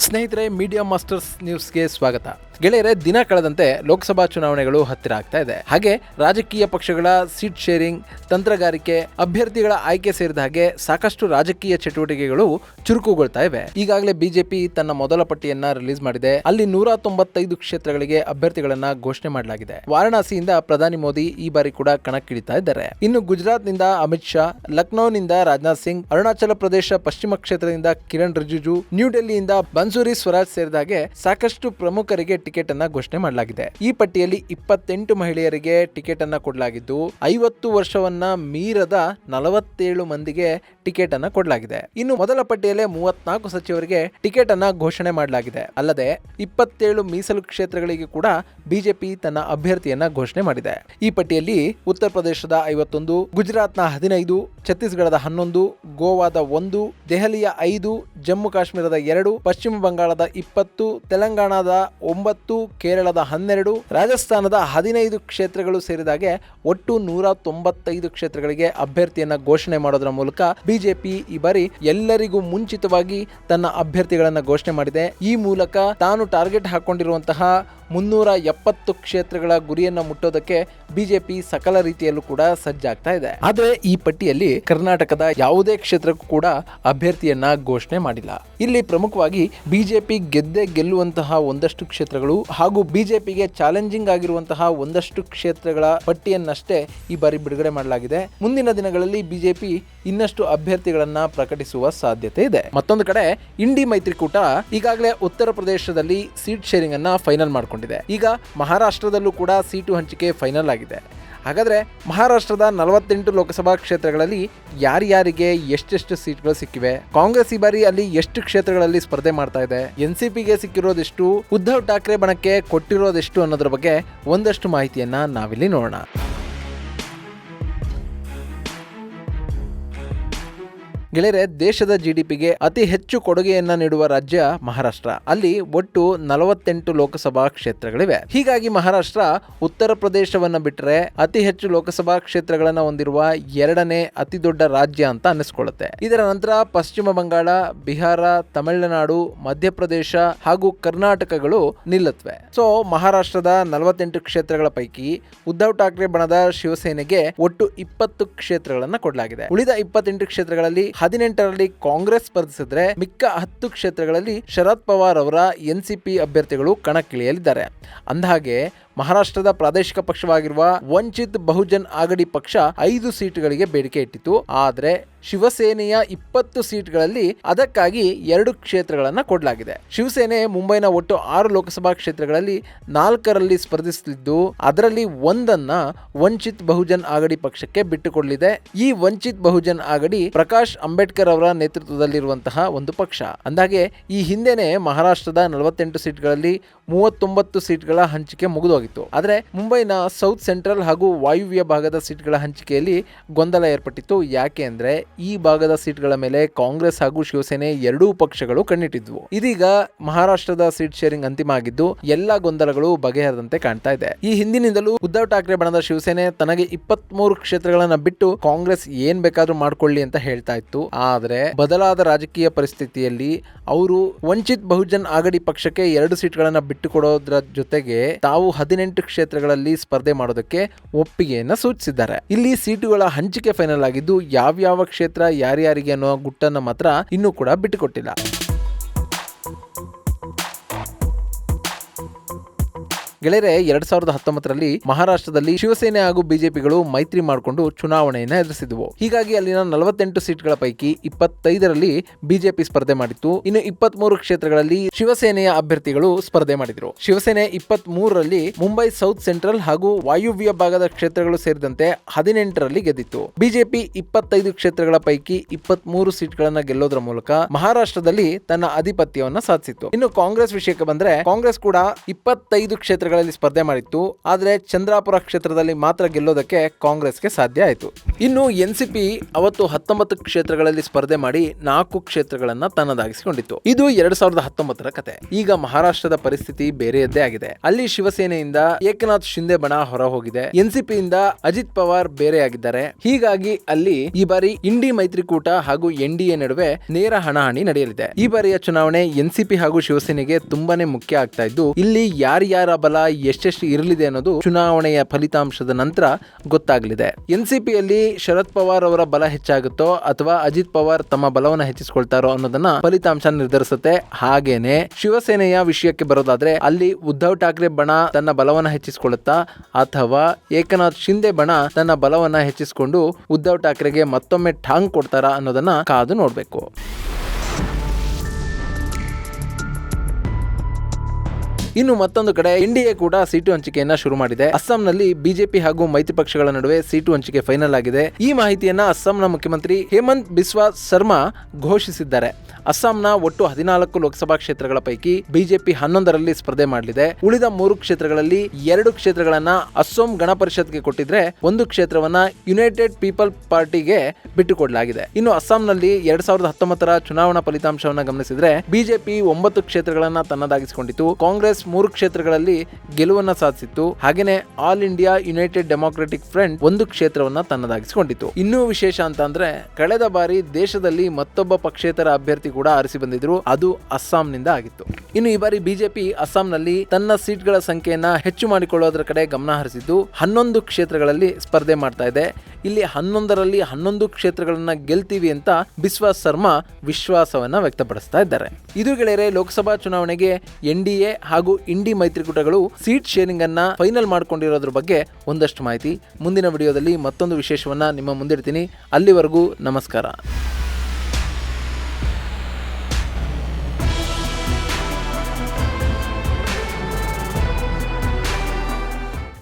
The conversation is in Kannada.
ಸ್ನೇಹಿತರೆ, ಮೀಡಿಯಾ ಮಾಸ್ಟರ್ಸ್ ನ್ಯೂಸ್ಗೆ ಸ್ವಾಗತ. ಗೆಳೆಯರೆ, ದಿನ ಕಳೆದಂತೆ ಲೋಕಸಭಾ ಚುನಾವಣೆಗಳು ಹತ್ತಿರ ಆಗ್ತಾ ಇದೆ. ಹಾಗೆ ರಾಜಕೀಯ ಪಕ್ಷಗಳ ಸೀಟ್ ಶೇರಿಂಗ್, ತಂತ್ರಗಾರಿಕೆ, ಅಭ್ಯರ್ಥಿಗಳ ಆಯ್ಕೆ ಸೇರಿದ ಹಾಗೆ ಸಾಕಷ್ಟು ರಾಜಕೀಯ ಚಟುವಟಿಕೆಗಳು ಚುರುಕುಗೊಳ್ತಾ ಇವೆ. ಈಗಾಗಲೇ ಬಿಜೆಪಿ ತನ್ನ ಮೊದಲ ಪಟ್ಟಿಯನ್ನ ರಿಲೀಸ್ ಮಾಡಿದೆ. ಅಲ್ಲಿ 195 ಕ್ಷೇತ್ರಗಳಿಗೆ ಅಭ್ಯರ್ಥಿಗಳನ್ನ ಘೋಷಣೆ ಮಾಡಲಾಗಿದೆ. ವಾರಣಾಸಿಯಿಂದ ಪ್ರಧಾನಿ ಮೋದಿ ಈ ಬಾರಿ ಕೂಡ ಕಣಕ್ಕಿಳಿತಾ ಇದ್ದಾರೆ. ಇನ್ನು ಗುಜರಾತ್ನಿಂದ ಅಮಿತ್ ಶಾ, ಲಕ್ನೋನಿಂದ ರಾಜನಾಥ್ ಸಿಂಗ್, ಅರುಣಾಚಲ ಪ್ರದೇಶ ಪಶ್ಚಿಮ ಕ್ಷೇತ್ರದಿಂದ ಕಿರಣ್ ರಿಜಿಜು, ನ್ಯೂ ಡೆಲ್ಲಿಯಿಂದ ಬನ್ಸೂರಿ ಸ್ವರಾಜ್ ಸೇರಿದ ಹಾಗೆ ಸಾಕಷ್ಟು ಪ್ರಮುಖರಿಗೆ ಟಿಕೆಟ್ ಅನ್ನ ಘೋಷಣೆ ಮಾಡಲಾಗಿದೆ. ಈ ಪಟ್ಟಿಯಲ್ಲಿ 28 ಮಹಿಳೆಯರಿಗೆ ಟಿಕೆಟ್ ಅನ್ನ ಕೊಡಲಾಗಿದ್ದು 50 ವರ್ಷವನ್ನ ಮೀರದ 47 ಮಂದಿಗೆ ಟಿಕೆಟ್ ಅನ್ನ ಕೊಡಲಾಗಿದೆ. ಇನ್ನು ಮೊದಲ ಪಟ್ಟಿಯಲ್ಲೇ 34 ಸಚಿವರಿಗೆ ಟಿಕೆಟ್ ಅನ್ನ ಘೋಷಣೆ ಮಾಡಲಾಗಿದೆ. ಅಲ್ಲದೆ 27 ಮೀಸಲು ಕ್ಷೇತ್ರಗಳಿಗೆ ಕೂಡ ಬಿಜೆಪಿ ತನ್ನ ಅಭ್ಯರ್ಥಿಯನ್ನ ಘೋಷಣೆ ಮಾಡಿದೆ. ಈ ಪಟ್ಟಿಯಲ್ಲಿ ಉತ್ತರ ಪ್ರದೇಶದ 51, ಗುಜರಾತ್ನ 15, ಛತ್ತೀಸ್ಗಢದ 11, ಗೋವಾದ 1, ದೆಹಲಿಯ 5, ಜಮ್ಮು ಕಾಶ್ಮೀರದ 2, ಪಶ್ಚಿಮ ಬಂಗಾಳದ 20, ತೆಲಂಗಾಣದ 9, ಕೇರಳದ 12, ರಾಜಸ್ಥಾನದ 15 ಕ್ಷೇತ್ರಗಳು ಸೇರಿದಾಗೆ ಒಟ್ಟು 195 ಕ್ಷೇತ್ರಗಳಿಗೆ ಅಭ್ಯರ್ಥಿಯನ್ನ ಘೋಷಣೆ ಮಾಡೋದರ ಮೂಲಕ ಬಿಜೆಪಿ ಈ ಬಾರಿ ಎಲ್ಲರಿಗೂ ಮುಂಚಿತವಾಗಿ ತನ್ನ ಅಭ್ಯರ್ಥಿಗಳನ್ನ ಘೋಷಣೆ ಮಾಡಿದೆ. ಈ ಮೂಲಕ ತಾನು ಟಾರ್ಗೆಟ್ ಹಾಕೊಂಡಿರುವಂತಹ 370 ಕ್ಷೇತ್ರಗಳ ಗುರಿಯನ್ನ ಮುಟ್ಟೋದಕ್ಕೆ ಬಿಜೆಪಿ ಸಕಲ ರೀತಿಯಲ್ಲೂ ಕೂಡ ಸಜ್ಜಾಗ್ತಾ ಇದೆ. ಆದ್ರೆ ಈ ಪಟ್ಟಿಯಲ್ಲಿ ಕರ್ನಾಟಕದ ಯಾವುದೇ ಕ್ಷೇತ್ರಕ್ಕೂ ಕೂಡ ಅಭ್ಯರ್ಥಿಯನ್ನ ಘೋಷಣೆ ಮಾಡಿಲ್ಲ. ಇಲ್ಲಿ ಪ್ರಮುಖವಾಗಿ ಬಿಜೆಪಿ ಗೆಲ್ಲುವಂತಹ ಒಂದಷ್ಟು ಕ್ಷೇತ್ರಗಳು ಹಾಗೂ ಬಿಜೆಪಿಗೆ ಚಾಲೆಂಜಿಂಗ್ ಆಗಿರುವಂತಹ ಒಂದಷ್ಟು ಕ್ಷೇತ್ರಗಳ ಪಟ್ಟಿಯನ್ನಷ್ಟೇ ಈ ಬಾರಿ ಬಿಡುಗಡೆ ಮಾಡಲಾಗಿದೆ. ಮುಂದಿನ ದಿನಗಳಲ್ಲಿ ಬಿಜೆಪಿ ಇನ್ನಷ್ಟು ಅಭ್ಯರ್ಥಿಗಳನ್ನ ಪ್ರಕಟಿಸುವ ಸಾಧ್ಯತೆ ಇದೆ. ಮತ್ತೊಂದು ಕಡೆ ಇಂಡಿ ಮೈತ್ರಿಕೂಟ ಈಗಾಗಲೇ ಉತ್ತರ ಪ್ರದೇಶದಲ್ಲಿ ಸೀಟ್ ಶೇರಿಂಗ್ ಅನ್ನ ಫೈನಲ್ ಮಾಡಿಕೊಂಡಿದೆ. ಈಗ ಮಹಾರಾಷ್ಟ್ರದಲ್ಲೂ ಕೂಡ ಸೀಟು ಹಂಚಿಕೆ ಫೈನಲ್ ಆಗಿದೆ. ಹಾಗಾದ್ರೆ ಮಹಾರಾಷ್ಟ್ರದ 48 ಲೋಕಸಭಾ ಕ್ಷೇತ್ರಗಳಲ್ಲಿ ಯಾರ್ಯಾರಿಗೆ ಎಷ್ಟೆಷ್ಟು ಸೀಟ್ಗಳು ಸಿಕ್ಕಿವೆ, ಕಾಂಗ್ರೆಸ್ ಈ ಬಾರಿ ಅಲ್ಲಿ ಎಷ್ಟು ಕ್ಷೇತ್ರಗಳಲ್ಲಿ ಸ್ಪರ್ಧೆ ಮಾಡ್ತಾ ಇದೆ, ಎನ್ಸಿಪಿಗೆ ಸಿಕ್ಕಿರೋದೆಷ್ಟು, ಉದ್ಧವ್ ಠಾಕ್ರೆ ಬಣಕ್ಕೆ ಕೊಟ್ಟಿರೋದೆಷ್ಟು ಅನ್ನೋದ್ರ ಬಗ್ಗೆ ಒಂದಷ್ಟು ಮಾಹಿತಿಯನ್ನ ನಾವಿಲ್ಲಿ ನೋಡೋಣ. ಗೆಳೆಯರೆ, ದೇಶದ ಜಿಡಿಪಿಗೆ ಅತಿ ಹೆಚ್ಚು ಕೊಡುಗೆಯನ್ನ ನೀಡುವ ರಾಜ್ಯ ಮಹಾರಾಷ್ಟ್ರ. ಅಲ್ಲಿ ಒಟ್ಟು 48 ಲೋಕಸಭಾ ಕ್ಷೇತ್ರಗಳಿವೆ. ಹೀಗಾಗಿ ಮಹಾರಾಷ್ಟ್ರ ಉತ್ತರ ಪ್ರದೇಶವನ್ನ ಬಿಟ್ಟರೆ ಅತಿ ಹೆಚ್ಚು ಲೋಕಸಭಾ ಕ್ಷೇತ್ರಗಳನ್ನ ಹೊಂದಿರುವ 2ನೇ ಅತಿ ದೊಡ್ಡ ರಾಜ್ಯ ಅಂತ ಅನ್ನಿಸ್ಕೊಳ್ಳುತ್ತೆ. ಇದರ ನಂತರ ಪಶ್ಚಿಮ ಬಂಗಾಳ, ಬಿಹಾರ, ತಮಿಳುನಾಡು, ಮಧ್ಯಪ್ರದೇಶ ಹಾಗೂ ಕರ್ನಾಟಕಗಳು ನಿಲ್ಲುತ್ತವೆ. ಸೊ ಮಹಾರಾಷ್ಟ್ರದ 48 ಕ್ಷೇತ್ರಗಳ ಪೈಕಿ ಉದ್ಧವ್ ಠಾಕ್ರೆ ಬಣದ ಶಿವಸೇನೆಗೆ ಒಟ್ಟು 20 ಕ್ಷೇತ್ರಗಳನ್ನ ಕೊಡಲಾಗಿದೆ. ಉಳಿದ 28 ಕ್ಷೇತ್ರಗಳಲ್ಲಿ 18ರಲ್ಲಿ ಕಾಂಗ್ರೆಸ್ ಸ್ಪರ್ಧಿಸಿದ್ರೆ ಮಿಕ್ಕ 10 ಕ್ಷೇತ್ರಗಳಲ್ಲಿ ಶರದ್ ಪವಾರ್ ಅವರ ಎನ್ಸಿಪಿ ಅಭ್ಯರ್ಥಿಗಳು ಕಣಕ್ಕಿಳಿಯಲಿದ್ದಾರೆ. ಅಂದಹಾಗೆ ಮಹಾರಾಷ್ಟ್ರದ ಪ್ರಾದೇಶಿಕ ಪಕ್ಷವಾಗಿರುವ ವಂಚಿತ್ ಬಹುಜನ್ ಆಗಡಿ ಪಕ್ಷ 5 ಸೀಟ್ಗಳಿಗೆ ಬೇಡಿಕೆ ಇಟ್ಟಿತ್ತು. ಆದ್ರೆ ಶಿವಸೇನೆಯ 20 ಸೀಟ್ಗಳಲ್ಲಿ ಅದಕ್ಕಾಗಿ 2 ಕ್ಷೇತ್ರಗಳನ್ನ ಕೊಡಲಾಗಿದೆ. ಶಿವಸೇನೆ ಮುಂಬೈನ ಒಟ್ಟು 6 ಲೋಕಸಭಾ ಕ್ಷೇತ್ರಗಳಲ್ಲಿ 4ರಲ್ಲಿ ಸ್ಪರ್ಧಿಸಲಿದ್ದು ಅದರಲ್ಲಿ 1ಅನ್ನ ವಂಚಿತ್ ಬಹುಜನ್ ಆಗಡಿ ಪಕ್ಷಕ್ಕೆ ಬಿಟ್ಟುಕೊಡಲಿದೆ. ಈ ವಂಚಿತ್ ಬಹುಜನ್ ಆಗಡಿ ಪ್ರಕಾಶ್ ಅಂಬೇಡ್ಕರ್ ಅವರ ನೇತೃತ್ವದಲ್ಲಿರುವಂತಹ ಒಂದು ಪಕ್ಷ. ಅಂದಾಗೆ ಈ ಹಿಂದೆನೆ ಮಹಾರಾಷ್ಟ್ರದ 48 ಸೀಟ್ಗಳಲ್ಲಿ 39 ಸೀಟ್ಗಳ ಹಂಚಿಕೆ ಮುಗಿದೋಗಿತ್ತು. ಆದ್ರೆ ಮುಂಬೈನ ಸೌತ್ ಸೆಂಟ್ರಲ್ ಹಾಗೂ ವಾಯುವ್ಯ ಭಾಗದ ಸೀಟ್ಗಳ ಹಂಚಿಕೆಯಲ್ಲಿ ಗೊಂದಲ ಏರ್ಪಟ್ಟಿತ್ತು. ಯಾಕೆ ಅಂದ್ರೆ ಈ ಭಾಗದ ಸೀಟ್ಗಳ ಮೇಲೆ ಕಾಂಗ್ರೆಸ್ ಹಾಗೂ ಶಿವಸೇನೆ ಎರಡೂ ಪಕ್ಷಗಳು ಕಣ್ಣಿಟ್ಟಿದ್ವು. ಇದೀಗ ಮಹಾರಾಷ್ಟ್ರದ ಸೀಟ್ ಶೇರಿಂಗ್ ಅಂತಿಮ ಆಗಿದ್ದು ಎಲ್ಲಾ ಗೊಂದಲಗಳು ಬಗೆಹರದಂತೆ ಕಾಣ್ತಾ ಇದೆ. ಈ ಹಿಂದಿನಿಂದಲೂ ಉದ್ಧವ್ ಠಾಕ್ರೆ ಬಣದ ಶಿವಸೇನೆ ತನಗೆ 23 ಕ್ಷೇತ್ರಗಳನ್ನ ಬಿಟ್ಟು ಕಾಂಗ್ರೆಸ್ ಏನ್ ಬೇಕಾದ್ರೂ ಮಾಡ್ಕೊಳ್ಳಿ ಅಂತ ಹೇಳ್ತಾ ಇತ್ತು. ಆದ್ರೆ ಬದಲಾದ ರಾಜಕೀಯ ಪರಿಸ್ಥಿತಿಯಲ್ಲಿ ಅವರು ವಂಚಿತ್ ಬಹುಜನ್ ಆಗಡಿ ಪಕ್ಷಕ್ಕೆ 2 ಸೀಟ್ಗಳನ್ನ ಬಿಟ್ಟು ಕೊಡೋದ್ರ ಜೊತೆಗೆ ತಾವು 18 ಕ್ಷೇತ್ರಗಳಲ್ಲಿ ಸ್ಪರ್ಧೆ ಮಾಡೋದಕ್ಕೆ ಒಪ್ಪಿಗೆಯನ್ನ ಸೂಚಿಸಿದ್ದಾರೆ. ಇಲ್ಲಿ ಸೀಟುಗಳ ಹಂಚಿಕೆ ಫೈನಲ್ ಆಗಿದ್ದು ಯಾವ್ಯಾವ ಕ್ಷೇತ್ರ ಯಾರ್ಯಾರಿಗೆ ಅನ್ನೋ ಗುಟ್ಟನ್ನ ಮಾತ್ರ ಇನ್ನೂ ಕೂಡ ಬಿಟ್ಟುಕೊಟ್ಟಿಲ್ಲ. ಗೆಳೆಯರೆ, 2019ರಲ್ಲಿ ಮಹಾರಾಷ್ಟ್ರದಲ್ಲಿ ಶಿವಸೇನೆ ಹಾಗೂ ಬಿಜೆಪಿಗಳು ಮೈತ್ರಿ ಮಾಡಿಕೊಂಡು ಚುನಾವಣೆಯನ್ನ ಎದುರಿಸಿದ್ವು. ಹೀಗಾಗಿ ಅಲ್ಲಿನ 48 ಸೀಟ್ಗಳ ಪೈಕಿ 25ರಲ್ಲಿ ಬಿಜೆಪಿ ಸ್ಪರ್ಧೆ ಮಾಡಿತ್ತು. ಇನ್ನು 23 ಕ್ಷೇತ್ರಗಳಲ್ಲಿ ಶಿವಸೇನೆಯ ಅಭ್ಯರ್ಥಿಗಳು ಸ್ಪರ್ಧೆ ಮಾಡಿದ್ರು. ಶಿವಸೇನೆ 23ರಲ್ಲಿ ಮುಂಬೈ ಸೌತ್ ಸೆಂಟ್ರಲ್ ಹಾಗೂ ವಾಯುವ್ಯ ಭಾಗದ ಕ್ಷೇತ್ರಗಳು ಸೇರಿದಂತೆ 18ರಲ್ಲಿ ಗೆದ್ದಿತ್ತು. ಬಿಜೆಪಿ 25 ಕ್ಷೇತ್ರಗಳ ಪೈಕಿ 23 ಸೀಟ್ಗಳನ್ನ ಗೆಲ್ಲೋದ್ರ ಮೂಲಕ ಮಹಾರಾಷ್ಟ್ರದಲ್ಲಿ ತನ್ನ ಆಧಿಪತ್ಯವನ್ನ ಸಾಧಿಸಿತ್ತು. ಇನ್ನು ಕಾಂಗ್ರೆಸ್ ವಿಷಯಕ್ಕೆ ಬಂದ್ರೆ ಕಾಂಗ್ರೆಸ್ ಕೂಡ 25 ಕ್ಷೇತ್ರಗಳ ಕ್ಷೇತ್ರಗಳಲ್ಲಿ ಸ್ಪರ್ಧೆ ಮಾಡಿತ್ತು. ಆದರೆ ಚಂದ್ರಾಪುರ ಕ್ಷೇತ್ರದಲ್ಲಿ ಮಾತ್ರ ಗೆಲ್ಲೋದಕ್ಕೆ ಕಾಂಗ್ರೆಸ್ಗೆ ಸಾಧ್ಯ ಆಯಿತು. ಇನ್ನು ಎನ್ಸಿಪಿ ಅವತ್ತು 19 ಕ್ಷೇತ್ರಗಳಲ್ಲಿ ಸ್ಪರ್ಧೆ ಮಾಡಿ 4 ಕ್ಷೇತ್ರಗಳನ್ನ ತನ್ನದಾಗಿಸಿಕೊಂಡಿತ್ತು. ಇದು 2019ರ ಕತೆ. ಈಗ ಮಹಾರಾಷ್ಟ್ರದ ಪರಿಸ್ಥಿತಿ ಬೇರೆಯದ್ದೇ ಆಗಿದೆ. ಅಲ್ಲಿ ಶಿವಸೇನೆಯಿಂದ ಏಕನಾಥ್ ಶಿಂದೆ ಬಣ ಹೊರ ಹೋಗಿದೆ. ಎನ್ಸಿಪಿಯಿಂದ ಅಜಿತ್ ಪವಾರ್ ಬೇರೆಯಾಗಿದ್ದಾರೆ. ಹೀಗಾಗಿ ಅಲ್ಲಿ ಈ ಬಾರಿ ಇಂಡಿ ಮೈತ್ರಿಕೂಟ ಹಾಗೂ ಎನ್ಡಿಎ ನಡುವೆ ನೇರ ಹಣಾಹಣಿ ನಡೆಯಲಿದೆ. ಈ ಬಾರಿಯ ಚುನಾವಣೆ ಎನ್ಸಿಪಿ ಹಾಗೂ ಶಿವಸೇನೆಗೆ ತುಂಬಾನೇ ಮುಖ್ಯ ಆಗ್ತಾ ಇದ್ದು, ಇಲ್ಲಿ ಯಾರ್ಯಾರ ಬಲ ಎಷ್ಟೆಷ್ಟು ಇರಲಿದೆ ಅನ್ನೋದು ಚುನಾವಣೆಯ ಫಲಿತಾಂಶದ ನಂತರ ಗೊತ್ತಾಗಲಿದೆ. ಎನ್ಸಿಪಿಯಲ್ಲಿ ಶರದ್ ಪವಾರ್ ಅವರ ಬಲ ಹೆಚ್ಚಾಗುತ್ತೋ ಅಥವಾ ಅಜಿತ್ ಪವಾರ್ ತಮ್ಮ ಬಲವನ್ನು ಹೆಚ್ಚಿಸಿಕೊಳ್ತಾರೋ ಅನ್ನೋದನ್ನ ಫಲಿತಾಂಶ ನಿರ್ಧರಿಸುತ್ತೆ. ಹಾಗೇನೆ ಶಿವಸೇನೆಯ ವಿಷಯಕ್ಕೆ ಬರೋದಾದ್ರೆ ಅಲ್ಲಿ ಉದ್ಧವ್ ಠಾಕ್ರೆ ಬಣ ತನ್ನ ಬಲವನ್ನು ಹೆಚ್ಚಿಸಿಕೊಳ್ಳುತ್ತಾ ಅಥವಾ ಏಕನಾಥ್ ಶಿಂದೆ ಬಣ ತನ್ನ ಬಲವನ್ನ ಹೆಚ್ಚಿಸಿಕೊಂಡು ಉದ್ಧವ್ ಠಾಕ್ರೆಗೆ ಮತ್ತೊಮ್ಮೆ ಠಾಂಗ್ ಕೊಡ್ತಾರಾ ಅನ್ನೋದನ್ನ ಕಾದು ನೋಡಬೇಕು. ಇನ್ನು ಮತ್ತೊಂದು ಕಡೆ ಎನ್ಡಿಎ ಕೂಡ ಸೀಟು ಹಂಚಿಕೆಯನ್ನ ಶುರು ಮಾಡಿದೆ. ಅಸ್ಸಾಂನಲ್ಲಿ ಬಿಜೆಪಿ ಹಾಗೂ ಮೈತ್ರಿ ಪಕ್ಷಗಳ ನಡುವೆ ಸೀಟು ಹಂಚಿಕೆ ಫೈನಲ್ ಆಗಿದೆ. ಈ ಮಾಹಿತಿಯನ್ನ ಅಸ್ಸಾಂನ ಮುಖ್ಯಮಂತ್ರಿ ಹೇಮಂತ್ ಬಿಸ್ವಾ ಸರ್ಮಾ ಘೋಷಿಸಿದ್ದಾರೆ. ಅಸ್ಸಾಂನ ಒಟ್ಟು 14 ಲೋಕಸಭಾ ಕ್ಷೇತ್ರಗಳ ಪೈಕಿ ಬಿಜೆಪಿ 11ರಲ್ಲಿ ಸ್ಪರ್ಧೆ ಮಾಡಲಿದೆ. ಉಳಿದ 3 ಕ್ಷೇತ್ರಗಳಲ್ಲಿ 2 ಕ್ಷೇತ್ರಗಳನ್ನ ಅಸ್ಸಾಂ ಗಣ ಪರಿಷತ್ಗೆ ಕೊಟ್ಟಿದ್ರೆ 1 ಕ್ಷೇತ್ರವನ್ನ ಯುನೈಟೆಡ್ ಪೀಪಲ್ ಪಾರ್ಟಿಗೆ ಬಿಟ್ಟುಕೊಡಲಾಗಿದೆ. ಇನ್ನು ಅಸ್ಸಾಂನಲ್ಲಿ 2019ರ ಚುನಾವಣಾ ಫಲಿತಾಂಶವನ್ನ ಗಮನಿಸಿದ್ರೆ ಬಿಜೆಪಿ 9 ಕ್ಷೇತ್ರಗಳನ್ನ ತನ್ನದಾಗಿಸಿಕೊಂಡಿತು. ಕಾಂಗ್ರೆಸ್ 3 ಕ್ಷೇತ್ರಗಳಲ್ಲಿ ಗೆಲುವನ್ನ ಸಾಧಿಸಿತ್ತು. ಹಾಗೇನೆ all India United democratic front 1 ಕ್ಷೇತ್ರವನ್ನ ತನ್ನದಾಗಿಸಿಕೊಂಡಿತ್ತು. ಇನ್ನೂ ವಿಶೇಷ ಅಂತ ಅಂದ್ರೆ ಕಳೆದ ಬಾರಿ ದೇಶದಲ್ಲಿ ಮತ್ತೊಬ್ಬ ಪಕ್ಷೇತರ ಅಭ್ಯರ್ಥಿ ಕೂಡ ಆರಿಸಿ ಬಂದಿದ್ರು. ಅದು ಅಸ್ಸಾಂನಿಂದ ಆಗಿತ್ತು. ಇನ್ನು ಈ ಬಾರಿ ಬಿಜೆಪಿ ಅಸ್ಸಾಂನಲ್ಲಿ ತನ್ನ ಸೀಟ್ಗಳ ಸಂಖ್ಯೆಯನ್ನ ಹೆಚ್ಚು ಮಾಡಿಕೊಳ್ಳೋದ್ರ ಕಡೆ ಗಮನ ಹರಿಸಿದ್ದು 11 ಕ್ಷೇತ್ರಗಳಲ್ಲಿ ಸ್ಪರ್ಧೆ ಮಾಡ್ತಾ ಇದೆ. ಇಲ್ಲಿ 11ರಲ್ಲಿ 11 ಕ್ಷೇತ್ರಗಳನ್ನ ಗೆಲ್ತೀವಿ ಅಂತ ಬಿಸ್ವಾ ಸರ್ಮಾ ವಿಶ್ವಾಸವನ್ನ ವ್ಯಕ್ತಪಡಿಸ್ತಾ ಇದ್ದಾರೆ. ಇದು ಗೆಳೆಯರೆ ಲೋಕಸಭಾ ಚುನಾವಣೆಗೆ ಎನ್ಡಿಎ ಹಾಗೂ ಇಂಡಿ ಮೈತ್ರಿಕೂಟಗಳು ಸೀಟ್ ಶೇರಿಂಗ್ ಅನ್ನ ಫೈನಲ್ ಮಾಡ್ಕೊಂಡಿರೋದ್ರ ಬಗ್ಗೆ ಒಂದಷ್ಟು ಮಾಹಿತಿ. ಮುಂದಿನ ವಿಡಿಯೋದಲ್ಲಿ ಮತ್ತೊಂದು ವಿಶೇಷವನ್ನ ನಿಮ್ಮ ಮುಂದಿಡ್ತೀನಿ. ಅಲ್ಲಿವರೆಗೂ ನಮಸ್ಕಾರ.